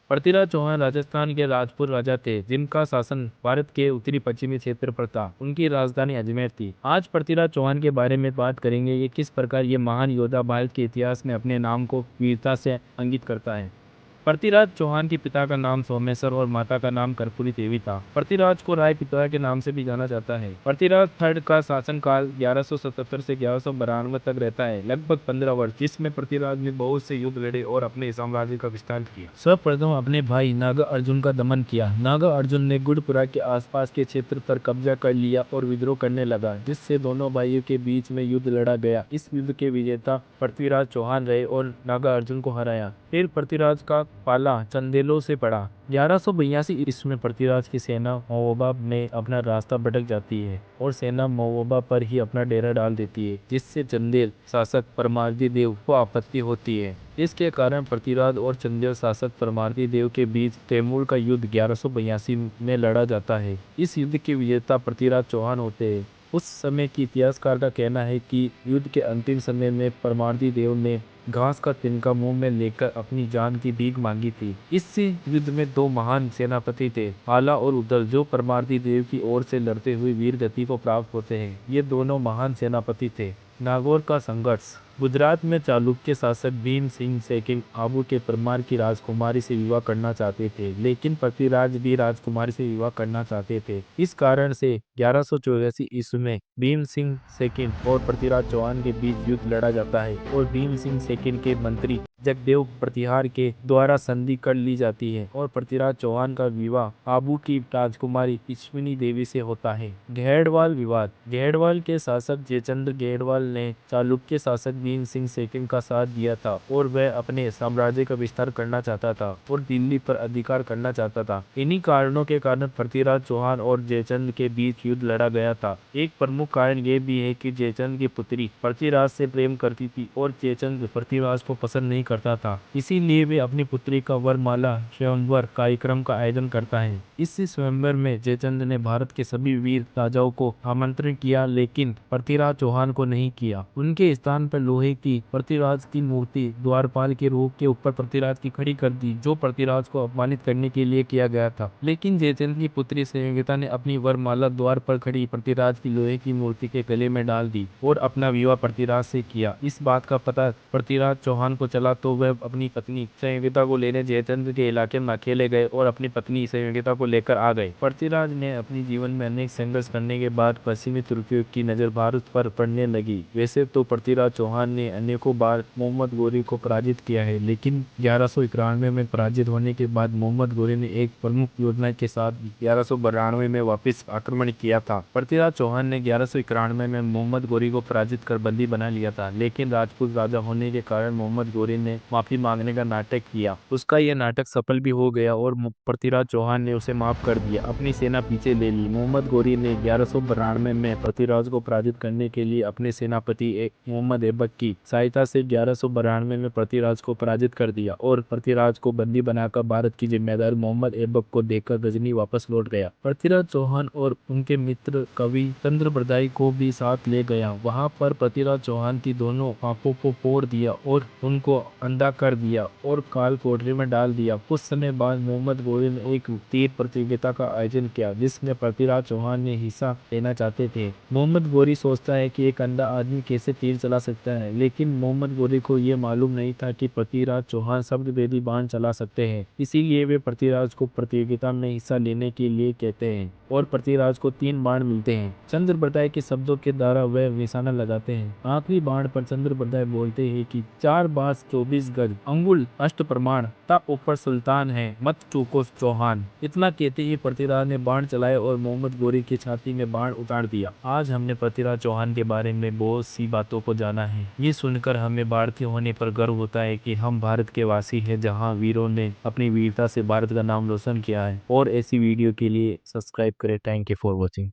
पृथ्वीराज चौहान राजस्थान के राजपूत राजा थे जिनका शासन भारत के उत्तरी पश्चिमी क्षेत्र पर था। उनकी राजधानी अजमेर थी। आज पृथ्वीराज चौहान के बारे में बात करेंगे, ये किस प्रकार ये महान योद्धा भारत के इतिहास में अपने नाम को वीरता से अंकित करता है। पृथ्वीराज चौहान के पिता का नाम सोमेश्वर और माता का नाम कर्पूरी देवी था। पृथ्वीराज को राय पिता के नाम से भी जाना जाता है। पृथ्वीराज थर्ड का शासनकाल 1177 से 1192 तक रहता है, लगभग 15 वर्ष, जिसमें पृथ्वीराज ने बहुत से युद्ध लड़े और अपने साम्राज्य का विस्तार किया। सर्वप्रथम अपने भाई नागा अर्जुन का दमन किया। नागा अर्जुन ने गुड़पुरा के आसपास के क्षेत्र पर कब्जा कर लिया और विद्रोह करने लगा, जिससे दोनों भाइयों के बीच में युद्ध लड़ा गया। इस युद्ध के विजेता पृथ्वीराज चौहान रहे और नागा अर्जुन को हराया। फिर पृथ्वीराज का पाला चंदेलों से पड़ा। 1182 ईस्वी में पृथ्वीराज की सेना महोबा में अपना रास्ता भटक जाती है और सेना महोबा पर ही अपना डेरा डाल देती है, जिससे चंदेल शासक परमार्दी देव को आपत्ति होती है। इसके कारण पृथ्वीराज और चंदेल शासक परमार्दी देव के बीच तैमूर का युद्ध 1182 में लड़ा जाता है। इस युद्ध के विजेता पृथ्वीराज चौहान होते हैं। उस समय की इतिहासकार का कहना है कि युद्ध के अंतिम समय में परमार्दी देव ने घास का तिनका मुंह में लेकर अपनी जान की भीख मांगी थी। इस युद्ध में दो महान सेनापति थे, आला और उदल, जो परमार्दी देव की ओर से लड़ते हुए वीर गति को प्राप्त होते हैं। ये दोनों महान सेनापति थे। नागौर का संघर्ष। गुजरात में चालुक्य शासक भीम सिंह सेकिंड आबू के परमार की राजकुमारी से विवाह करना चाहते थे, लेकिन पृथ्वीराज भी राजकुमारी से विवाह करना चाहते थे। इस कारण से 1184 ईस्वी में भीम सिंह सेकिंड और पृथ्वीराज चौहान के बीच युद्ध लड़ा जाता है और भीम सिंह सेकिंड के मंत्री जगदेव प्रतिहार के द्वारा संधि कर ली जाती है और पृथ्वीराज चौहान का विवाह आबू की राजकुमारी अश्विनी देवी से होता है। घेड़वाल विवाद। घेड़वाल के शासक जयचंद्र घेड़वाल ने चालुक्य शासक भीम सिंह सेकिंड का साथ दिया था और वह अपने साम्राज्य का विस्तार करना चाहता था और दिल्ली पर अधिकार करना चाहता था। इन्हीं कारणों के कारण पृथ्वीराज चौहान और जयचंद्र के बीच युद्ध लड़ा गया था। एक प्रमुख कारण ये भी है कि जयचंद्र की पुत्री पृथ्वीराज से प्रेम करती थी और जयचंद्र पृथ्वीराज को पसंद नहीं करता था, इसीलिए वे अपनी पुत्री का वरमाला स्वयंवर कार्यक्रम का आयोजन करता है। इस स्वयंवर में जयचंद्र ने भारत के सभी वीर राजाओं को आमंत्रण किया, लेकिन पृथ्वीराज चौहान को नहीं किया। उनके स्थान पर लोहे की पृथ्वीराज की मूर्ति द्वारपाल के रूप के ऊपर पृथ्वीराज की खड़ी कर दी, जो पृथ्वीराज को अपमानित करने के लिए किया गया था। लेकिन जयचंद्र की पुत्री संयोगिता ने अपनी वरमाला द्वार पर खड़ी पृथ्वीराज की लोहे की मूर्ति के गले में डाल दी और अपना विवाह पृथ्वीराज से किया। इस बात का पता पृथ्वीराज चौहान को चला तो वह अपनी पत्नी संयोगिता को लेने जयचंद्र के इलाके में अकेले गए और अपनी पत्नी संयोगिता को लेकर आ गए। पृथ्वीराज ने अपने जीवन में अनेक संघर्ष करने के बाद पश्चिमी तुर्कियों की नजर भारत पर पड़ने लगी। वैसे तो पृथ्वीराज चौहान ने अनेकों बार मोहम्मद गोरी को पराजित किया है, लेकिन 1191 में पराजित होने के बाद मोहम्मद गोरी ने एक प्रमुख योजना के साथ 1192 में वापस आक्रमण किया था। पृथ्वीराज चौहान ने 1191 में मोहम्मद गोरी को पराजित कर बंदी बना लिया था, लेकिन राजपूत राजा होने के कारण मोहम्मद गोरी ने माफी मांगने का नाटक किया। उसका यह नाटक सफल भी हो गया और पृथ्वीराज चौहान ने उसे माफ कर दिया, अपनी सेना पीछे ले ली। मोहम्मद गोरी ने 1192 में पृथ्वीराज को पराजित करने के लिए अपने सेनापति मोहम्मद ऐबक की सहायता से 1192 में पृथ्वीराज को पराजित कर दिया और पृथ्वीराज को बंदी बनाकर भारत की जिम्मेदारी मोहम्मद ऐबक को देकर गजनी वापस लौट गया। पृथ्वीराज चौहान और उनके मित्र कवि चंद्रबरदाई को भी साथ ले गया। वहां पर पृथ्वीराज चौहान की दोनों आंखों को फोड़ दिया और उनको अंधा कर दिया और काल कोठरी में डाल दिया। कुछ समय बाद मोहम्मद गोरी ने एक तीर प्रतियोगिता का आयोजन किया, जिसमें पृथ्वीराज चौहान ने हिस्सा लेना चाहते थे। मोहम्मद गोरी सोचता है कि एक अंधा आदमी कैसे तीर चला सकता है, लेकिन मोहम्मद गोरी को यह मालूम नहीं था कि पृथ्वीराज चौहान शब्दभेदी बाण चला सकते हैं। इसीलिए वे पृथ्वीराज को प्रतियोगिता में हिस्सा लेने के लिए कहते हैं और पृथ्वीराज को 3 बाण मिलते हैं। चंद्रबरदाई के शब्दों के द्वारा वह निशाना लगाते हैं। आखिरी बाण पर चंद्रबरदाई बोलते हैं कि 4 बास 24 गज, अंगुल अष्ट प्रमाण, ता ऊपर सुल्तान है, मत चूको चौहान। इतना कहते ही पृथ्वीराज ने बाण चलाए और मोहम्मद गोरी की छाती में बाण उतार दिया। आज हमने पृथ्वीराज चौहान के बारे में बहुत सी बातों को जाना है। ये सुनकर हमें भारतीय होने पर गर्व होता है कि हम भारत के वासी हैं, जहाँ वीरों ने अपनी वीरता से भारत का नाम रोशन किया है। और ऐसी वीडियो के लिए सब्सक्राइब करें। Thank you for watching.